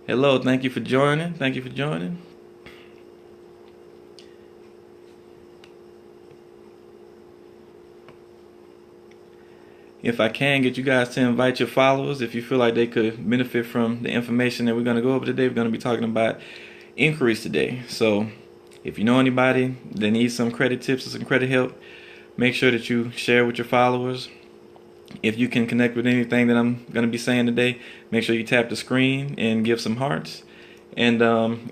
Hello, thank you for joining. Thank you for joining. If I can get you guys to invite your followers, if you feel like they could benefit from the information that we're going to go over today, we're going to be talking about inquiries today. So if you know anybody that needs some credit tips or some credit help, make sure that you share with your followers. If you can connect with anything that I'm going to be saying today, make sure you tap the screen and give some hearts. And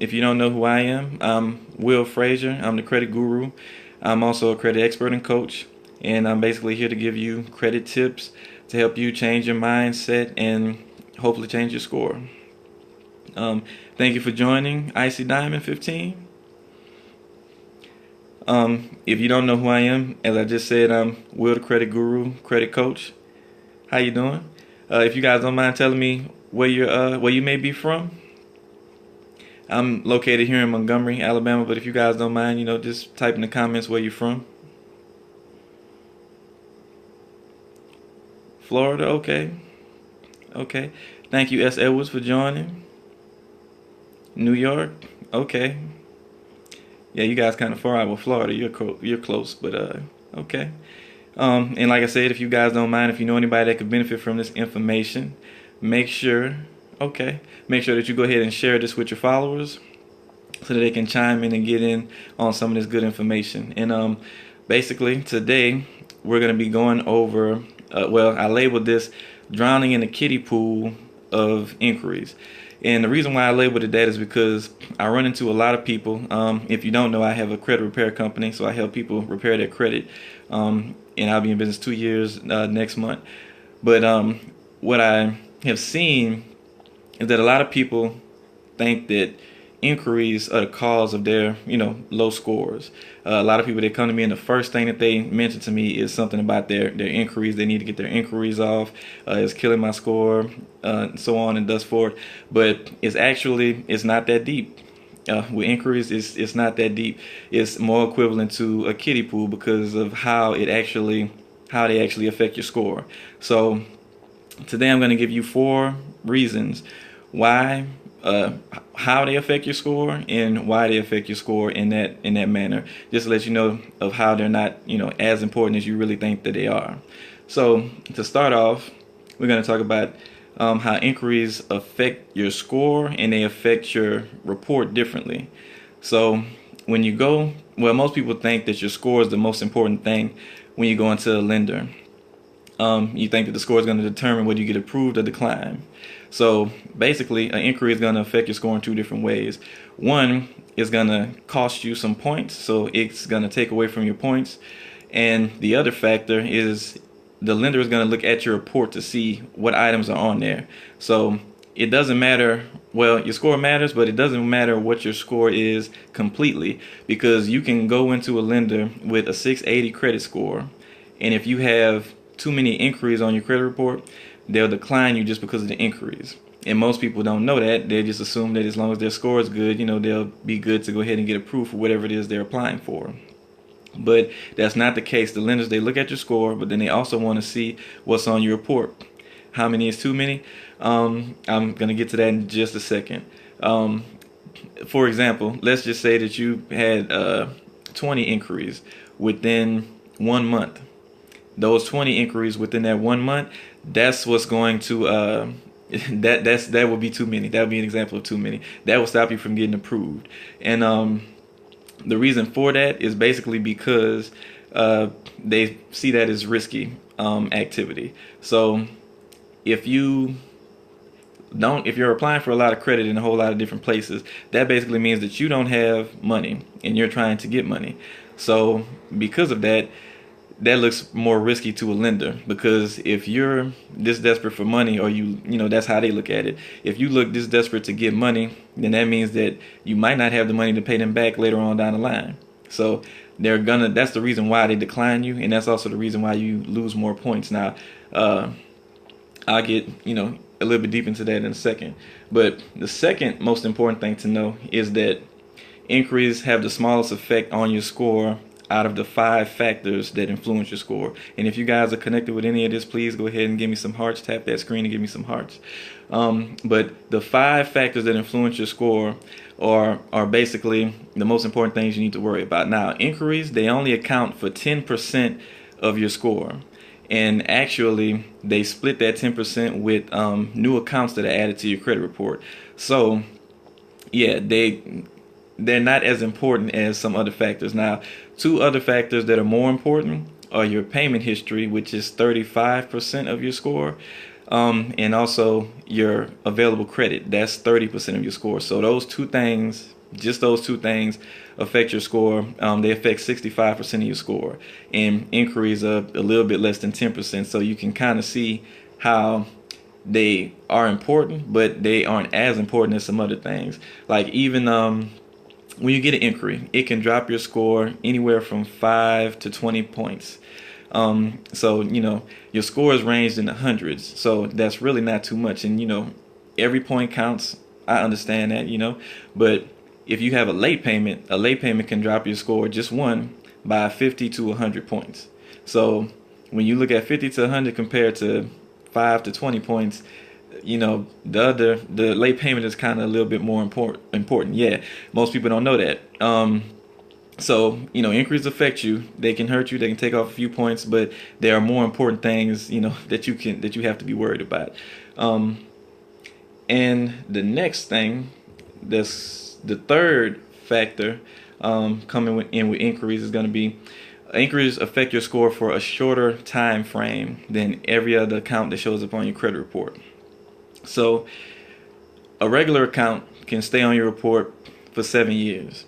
if you don't know who I am, I'm Will Frazier. I'm the credit guru. I'm also a credit expert and coach. And I'm basically here to give you credit tips to help you change your mindset and hopefully change your score. Thank you for joining Icy Diamond 15. If you don't know who I am, as I just said, I'm Will the Credit Guru, Credit Coach. How you doing? If you guys don't mind telling me where you may be from. I'm located here in Montgomery, Alabama, but if you guys don't mind, just type in the comments where you're from. Florida, okay. Okay. Thank you, S. Edwards, for joining. New York, okay. Yeah, you guys kind of far out with Florida. You're close, but okay. And like I said, if you guys don't mind, if you know anybody that could benefit from this information, make sure that you go ahead and share this with your followers so that they can chime in and get in on some of this good information. And basically today we're going to be going over, I labeled this drowning in the kiddie pool of inquiries. And the reason why I labeled it that is because I run into a lot of people. If you don't know, I have a credit repair company, so I help people repair their credit. And I'll be in business 2 years next month. But what I have seen is that a lot of people think that inquiries are the cause of their, low scores. A lot of people that come to me and the first thing that they mention to me is something about their inquiries. They need to get their inquiries off. It's killing my score, so on and thus forth. But it's not that deep. With inquiries, it's not that deep. It's more equivalent to a kiddie pool because of how they actually affect your score. So today I'm going to give you 4 reasons why, how they affect your score and why they affect your score in that manner, just to let you know of how they're not as important as you really think that they are. So to start off, we're going to talk about how inquiries affect your score, and they affect your report differently. So when you go, most people think that your score is the most important thing when you go into a lender. You think that the score is going to determine whether you get approved or declined. So basically, an inquiry is going to affect your score in 2 different ways. One is going to cost you some points, so it's going to take away from your points. And the other factor is the lender is going to look at your report to see what items are on there. So it doesn't matter, your score matters, but it doesn't matter what your score is completely, because you can go into a lender with a 680 credit score, and if you have too many inquiries on your credit report, they'll decline you just because of the inquiries. And most people don't know that. They just assume that as long as their score is good, they'll be good to go ahead and get approved for whatever it is they're applying for. But that's not the case. The lenders, they look at your score, but then they also want to see what's on your report. How many is too many? I'm going to get to that in just a second. For example, let's just say that you had 20 inquiries within 1 month. Those 20 inquiries within that 1 month, that's what's going to that would be too many. That would be an example of too many. That will stop you from getting approved. And the reason for that is basically because they see that as risky activity. So if you're applying for a lot of credit in a whole lot of different places, that basically means that you don't have money and you're trying to get money. So because of that, that looks more risky to a lender, because if you're this desperate for money, or that's how they look at it. If you look this desperate to get money, then that means that you might not have the money to pay them back later on down the line. So that's the reason why they decline you, and that's also the reason why you lose more points. Now, I'll get a little bit deep into that in a second. But the second most important thing to know is that inquiries have the smallest effect on your score out of the 5 factors that influence your score. And if you guys are connected with any of this, please go ahead and give me some hearts. Tap that screen and give me some hearts. But the 5 factors that influence your score are basically the most important things you need to worry about. Now, inquiries, they only account for 10% of your score. And actually, they split that 10% with new accounts that are added to your credit report. So, yeah, they're not as important as some other factors. Now, 2 other factors that are more important are your payment history, which is 35% of your score, and also your available credit. That's 30% of your score. So those 2 things, just those 2 things, affect your score. They affect 65% of your score, and inquiries are a little bit less than 10%. So you can kind of see how they are important, but they aren't as important as some other things. Like even when you get an inquiry, it can drop your score anywhere from 5 to 20 points. So, your score is ranged in the hundreds. So that's really not too much. And, every point counts. I understand that, but if you have a late payment can drop your score just one by 50 to 100 points. So when you look at 50 to 100 compared to 5 to 20 points, the late payment is kind of a little bit more important. Yeah, most people don't know that. So, inquiries affect you. They can hurt you. They can take off a few points, but there are more important things, that you have to be worried about. And the next thing, that's the third factor, coming in with inquiries is going to be inquiries affect your score for a shorter time frame than every other account that shows up on your credit report. So, a regular account can stay on your report for 7 years.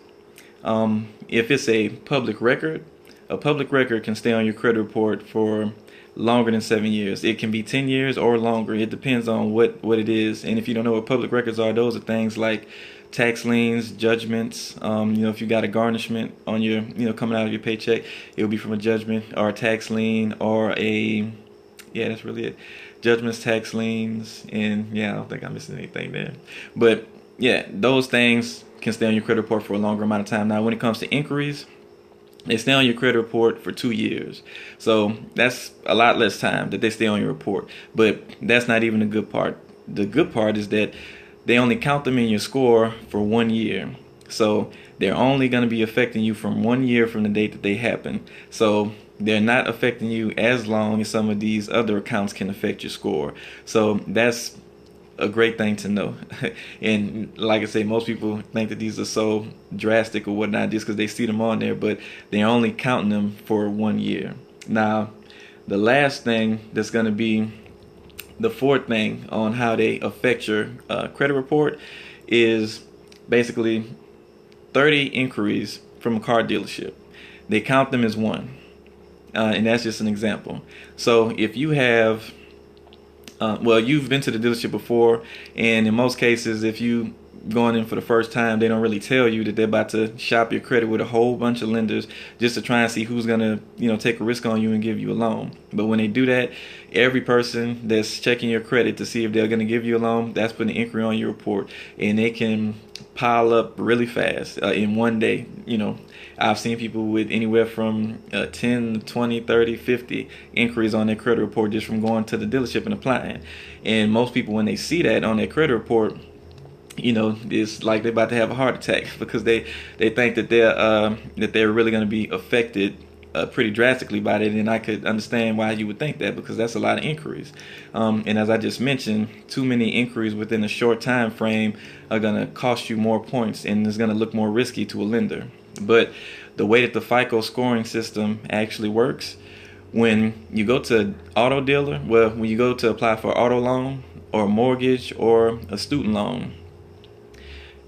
If it's a public record can stay on your credit report for longer than 7 years. It can be 10 years or longer. It depends on what it is. And if you don't know what public records are, those are things like tax liens, judgments. If you got a garnishment on your, coming out of your paycheck, it will be from a judgment or a tax lien or that's really it. Judgments, tax liens, and I don't think I'm missing anything there. But yeah, those things can stay on your credit report for a longer amount of time. Now, when it comes to inquiries, they stay on your credit report for 2 years. So that's a lot less time that they stay on your report. But that's not even the good part. The good part is that they only count them in your score for 1 year. So they're only going to be affecting you from 1 year from the date that they happen. So they're not affecting you as long as some of these other accounts can affect your score. So that's a great thing to know. And like I say, most people think that these are so drastic or whatnot just because they see them on there, but they're only counting them for 1 year. Now, the last thing that's going to be the fourth thing on how they affect your credit report is basically 30 inquiries from a car dealership. They count them as one. And that's just an example. So if you have you've been to the dealership before, and in most cases, if you going in for the first time, they don't really tell you that they're about to shop your credit with a whole bunch of lenders just to try and see who's gonna, take a risk on you and give you a loan. But when they do that, every person that's checking your credit to see if they're gonna give you a loan, that's putting an inquiry on your report, and they can pile up really fast in one day. I've seen people with anywhere from 10, 20, 30, 50 inquiries on their credit report just from going to the dealership and applying. And most people, when they see that on their credit report, it's like they're about to have a heart attack because they think that they're really going to be affected pretty drastically by it. And I could understand why you would think that, because that's a lot of inquiries. And as I just mentioned, too many inquiries within a short time frame are going to cost you more points, and it's going to look more risky to a lender. But the way that the FICO scoring system actually works, when you go to auto dealer, when you go to apply for auto loan or mortgage or a student loan,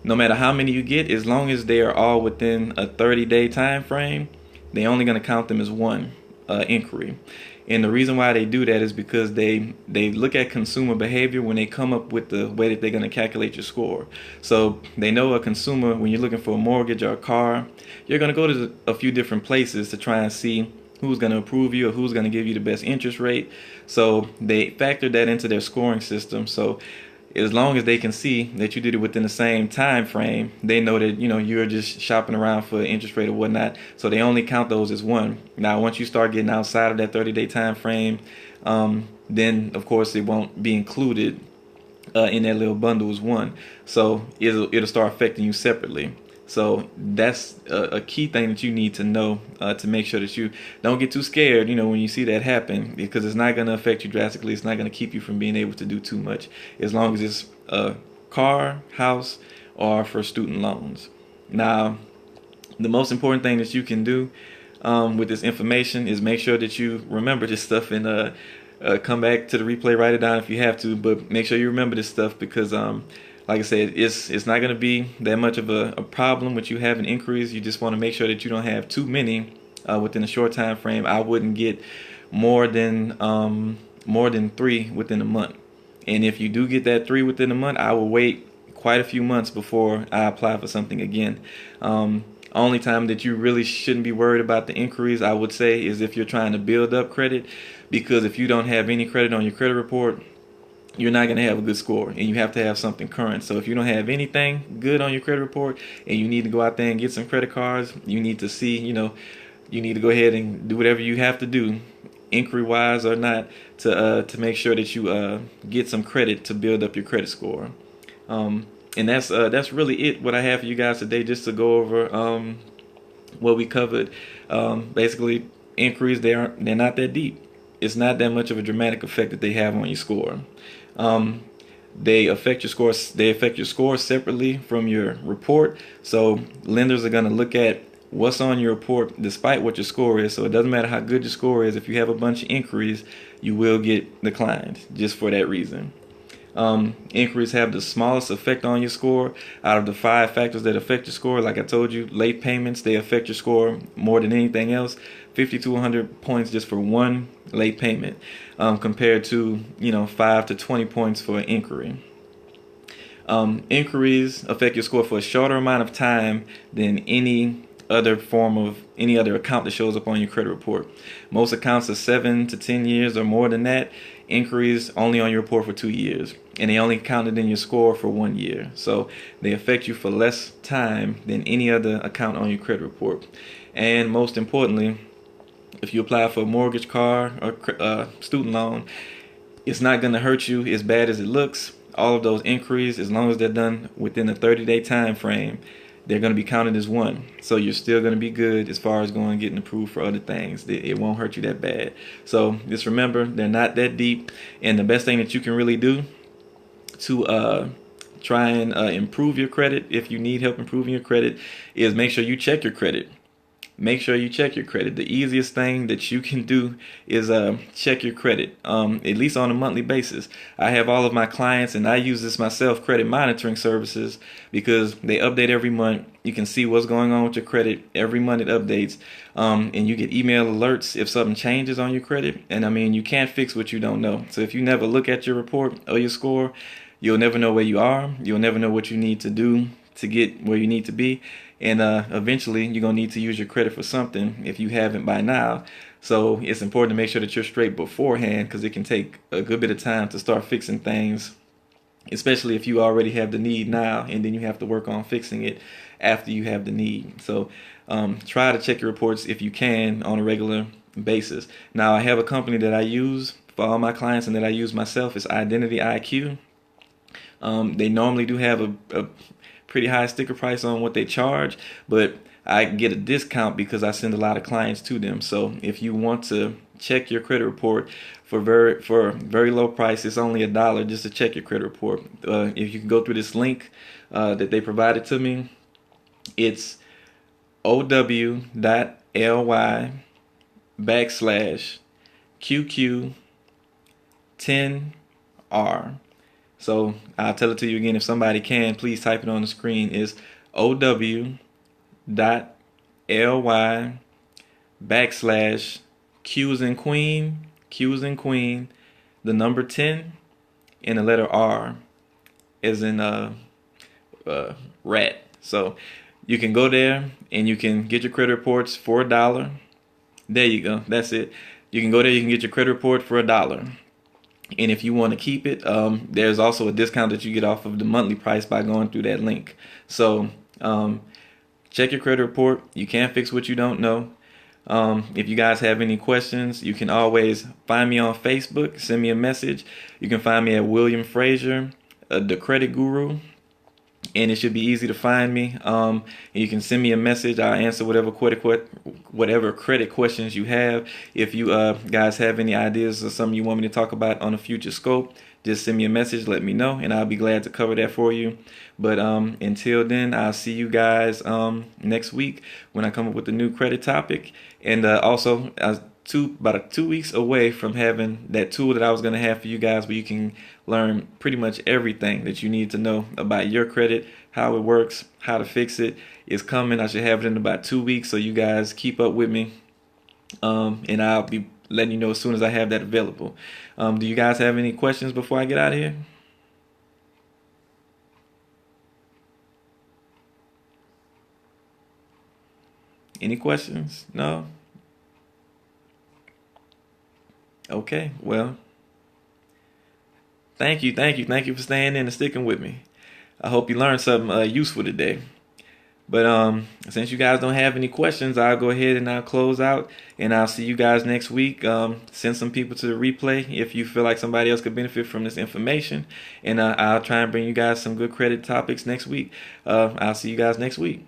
no matter how many you get, as long as they are all within a 30-day time frame, they're only going to count them as one inquiry. And the reason why they do that is because they look at consumer behavior when they come up with the way that they're going to calculate your score. So they know a consumer, when you're looking for a mortgage or a car, you're going to go to a few different places to try and see who's going to approve you or who's going to give you the best interest rate. So they factor that into their scoring system. So as long as they can see that you did it within the same time frame, they know that you're just shopping around for interest rate or whatnot. So they only count those as one. Now, once you start getting outside of that 30-day time frame, then of course it won't be included in that little bundle is one. So it'll start affecting you separately. So that's a key thing that you need to know to make sure that you don't get too scared, when you see that happen, because it's not going to affect you drastically. It's not going to keep you from being able to do too much, as long as it's a car, house, or for student loans. Now, the most important thing that you can do with this information is make sure that you remember this stuff and come back to the replay, write it down if you have to, but make sure you remember this stuff because like I said, it's not going to be that much of a problem with you having inquiries. You just want to make sure that you don't have too many within a short time frame. I wouldn't get more than 3 within a month. And if you do get that 3 within a month, I will wait quite a few months before I apply for something again. Only time that you really shouldn't be worried about the inquiries, I would say, is if you're trying to build up credit, because if you don't have any credit on your credit report, you're not going to have a good score, and you have to have something current. So if you don't have anything good on your credit report and you need to go out there and get some credit cards, you need to see, you need to go ahead and do whatever you have to do, inquiry wise or not, to make sure that you get some credit to build up your credit score. And that's really it. What I have for you guys today, just to go over what we covered. Basically, inquiries, they're not that deep. It's not that much of a dramatic effect that they have on your score. They affect your scores. They affect your score separately from your report. So lenders are going to look at what's on your report despite what your score is. So it doesn't matter how good your score is. If you have a bunch of inquiries, you will get declined just for that reason. Inquiries have the smallest effect on your score out of the 5 factors that affect your score. Like I told you, late payments, they affect your score more than anything else. 50 to 100 points just for one late payment, compared to 5 to 20 points for an inquiry. Inquiries affect your score for a shorter amount of time than any other account that shows up on your credit report. Most accounts are 7 to 10 years or more than that. Inquiries only on your report for 2 years, and they only counted in your score for 1 year. So they affect you for less time than any other account on your credit report. And most importantly, if you apply for a mortgage, car, or student loan, it's not going to hurt you as bad as it looks. All of those inquiries, as long as they're done within a 30-day time frame, they're going to be counted as one. So you're still going to be good as far as going and getting approved for other things. It won't hurt you that bad. So just remember, they're not that deep. And the best thing that you can really do to try and improve your credit, if you need help improving your credit, is make sure you check your credit. Make sure you check your credit. The easiest thing that you can do is check your credit, at least on a monthly basis. I have all of my clients, and I use this myself, credit monitoring services, because they update every month. You can see what's going on with your credit. Every month it updates, and you get email alerts if something changes on your credit. And I mean, you can't fix what you don't know. So if you never look at your report or your score, you'll never know where you are. You'll never know what you need to do to get where you need to be. And eventually you're going to need to use your credit for something if you haven't by now. So it's important to make sure that you're straight beforehand, because it can take a good bit of time to start fixing things, especially if you already have the need now and then you have to work on fixing it after you have the need. So try to check your reports if you can on a regular basis. Now, I have a company that I use for all my clients and that I use myself. It's Identity IQ. They normally do have a pretty high sticker price on what they charge, but I get a discount because I send a lot of clients to them. So if you want to check your credit report for very low price, it's only $1 just to check your credit report. If you can go through this link that they provided to me, it's ow.ly/QQ10R. So I'll tell it to you again. If somebody can, please type it on the screen. It's ow.ly/Q's in Queen, the number 10, and the letter R as in rat. So you can go there and you can get your credit reports for $1. There you go. That's it. You can go there. You can get your credit report for $1. And if you want to keep it, there's also a discount that you get off of the monthly price by going through that link. So check your credit report. You can't fix what you don't know. If you guys have any questions, you can always find me on Facebook. Send me a message. You can find me at William Frazier the Credit Guru, and it should be easy to find me. You can send me a message. I'll answer whatever credit questions you have. If you guys have any ideas or something you want me to talk about on a future scope, just send me a message, let me know, and I'll be glad to cover that for you. But until then, I'll see you guys next week when I come up with a new credit topic. And also, about 2 weeks away from having that tool that I was going to have for you guys, where you can learn pretty much everything that you need to know about your credit, how it works, how to fix it. Is coming. I should have it in about 2 weeks, so you guys keep up with me. And I'll be letting you know as soon as I have that available. Do you guys have any questions before I get out of here? Any questions? No? Okay, well, thank you for staying in and sticking with me. I hope you learned something useful today. But since you guys don't have any questions, I'll go ahead and I'll close out, and I'll see you guys next week. Send some people to the replay if you feel like somebody else could benefit from this information, and I'll try and bring you guys some good credit topics next week. I'll see you guys next week.